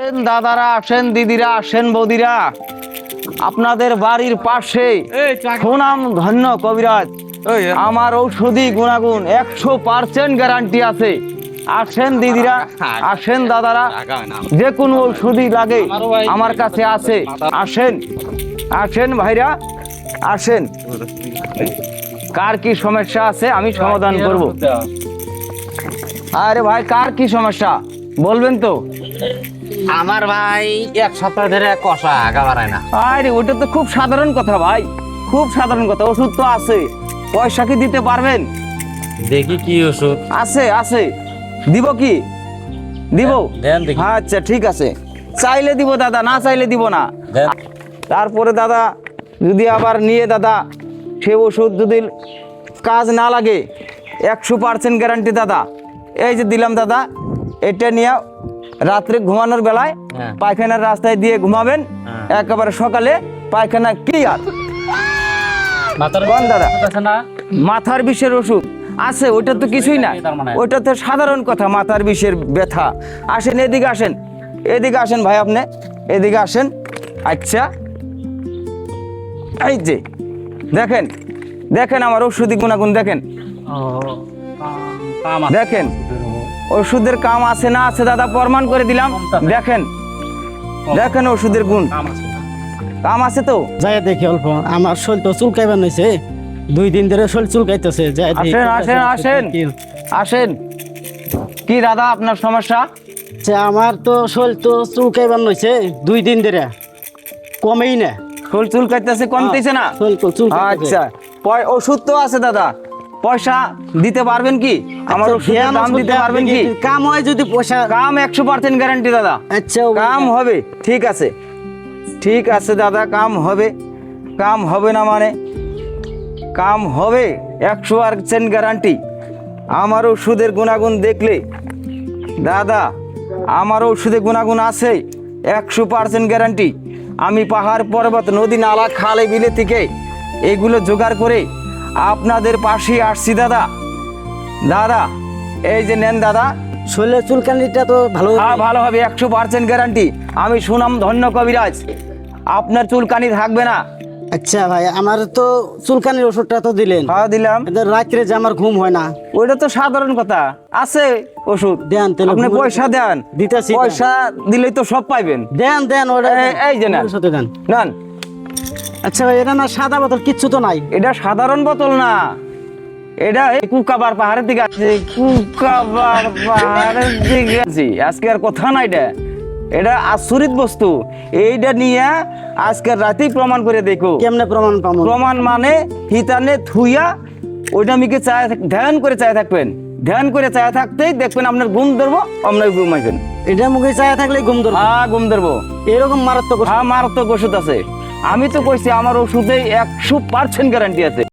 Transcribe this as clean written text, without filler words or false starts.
আসেন দাদারা, আসেন দিদিরা, আসেন বৌদিরা, আপনাদের বাড়ির পাশে সুনাম ধন্য কবিরাজ আমার ঔষধি গুণাগুণ 100% গ্যারান্টি আছে। আসেন দিদিরা, আসেন দাদারা, যে কোনো ঔষধি লাগে আমার কাছে আছে। আসেন আসেন ভাইরা, আসেন। কার কি সমস্যা আছে আমি সমাধান করব। আরে ভাই, কার কি সমস্যা বলবেন তো? আমার ভাই এক সপ্তাহ ধরে কষা আগা বাড়ায় না। আরে ওটা তো খুব সাধারণ কথা ভাই, খুব সাধারণ কথা। ওষুধ তো আছে, পয়সা কি দিতে পারবেন? দেখি কি ওষুধ আছে আছে, দিব কি? দিব? দেন দেখি। আচ্ছা ঠিক আছে, চাইলে দিব দাদা, না চাইলে দিব না। দেন। তারপরে দাদা যদি আবার নিয়ে দাদা সে ওষুধ যদি কাজ না লাগে 100% গ্যারান্টি দাদা। এই যে দিলাম দাদা, এটা নিয়ে রাত্রে ঘুমানোর বেলায় হ্যাঁ। পায়খানার রাস্তায় দিয়ে ঘুমাবেন, হ্যাঁ। একেবারে সকালে পায়খানা ক্লিয়ার। মাথার কোন দাদা? আছে না? মাথার বিষের ওষুধ আছে, ওইটা তো কিছুই না, তার মানে? ওইটা তো সাধারণ কথা। মাথার বিষের ব্যথা, আসেন এদিকে আসেন, এদিকে আসেন ভাই, আপনি এদিকে আসেন। আচ্ছা এই যে দেখেন, দেখেন আমার ওষুধি গুণাগুণ দেখেন, দেখেন ওষুধের কাম আছে না আছে দাদা, প্রমাণ করে দিলাম। দেখেন দেখেন ওষুধের গুণ, কাম আছে তো। যাই দেখি অল্প, আমার শরীর তো চুলকাইবার নইছে, 2 দিন ধরে শরীর চুলকাইতেছে। যাই দেখি। আসেন আসেন আসেন আসেন। কি দাদা আপনার সমস্যা? আচ্ছা, আমার তো শরীর তো চুলকাইবার নইছে 2 দিন ধরে, কমেই না। শরীর চুলকাইতেছে, কমতেছে না? শরীর তো চুলকাইতেছে। আচ্ছা, ওষুধ তো আছে দাদা, পয়সা দিতে পারবেন কি? আমার আচ্ছা, ওষুধের দেন দাম ওষুধ দিতে দেন, পারবেন দেখি কি? কাম হয় যদি পয়সা। কাম 100% গ্যারান্টি দাদা। আচ্ছা কাম হবে, ঠিক আছে ঠিক আছে দাদা, কাম হবে। কাম হবে না মানে? কাম হবে, 100% গ্যারান্টি। আমার ওষুধের গুণাগুণ দেখলে দাদা, আমার ওষুধের গুণাগুণ আছে 100% গ্যারান্টি। আমি পাহাড় পর্বত নদী নালা খালে বিলে থেকে এগুলো জোগাড় করে আপনাদের পাশে আসছি দাদা। দাদা এই যে নেন দাদা। শরীরের চুলকানিটা তো ভালো। হ্যাঁ ভালো হবে, 100% গ্যারান্টি। আমি সুনাম ধন্য কবিরাজ, আপনার চুলকানি থাকবে না। আচ্ছা ভাই, আমার তো চুলকানির ওষুধটা তো দিলেন, খাওয়া দিলাম, রাত্রে যে আমার ঘুম হয় না। ওইটা তো সাধারণ কথা, আছে ওষুধ। দেন তাহলে, আপনি পয়সা দেন, দিতেছি। পয়সা দিলেই তো সব পাইবেন। দেন দেন ওটা, এই যে নেন। সাথে দেন। নেন। আচ্ছা ভাই, এটা না সাদা বোতল, কিচ্ছু তো নাই। এটা সাধারণ বোতল না, এটা এই কুকাবার পাহাড়ের দিকে আছে, কুকাবার পাহাড়ের দিকে আছে। আজকে আর কথা নাই, এটা আচরিত বস্তু। এইটা নিয়ে আজকের রাতেই প্রমাণ করে দেখো। কেমনে প্রমাণ পাবো? প্রমাণ মানে হিতানে থুইয়া ওইটা মিকে চায়, ধ্যান করে চায় থাকবেন। ধ্যান করে চায় থাকতেই দেখবেন আপনার ঘুম ধরবো, আপনার ঘুমাইবেন। এটা মুখে চায়া থাকলে ঘুম ধরবে? হ্যাঁ ঘুম ধরবো। এরকম মারাত্মক ওষুধ? হ্যাঁ মারাত্মক ওষুধ আছে। আমি তো কইছি আমার ওষুধে 100% গ্যারান্টি আছে।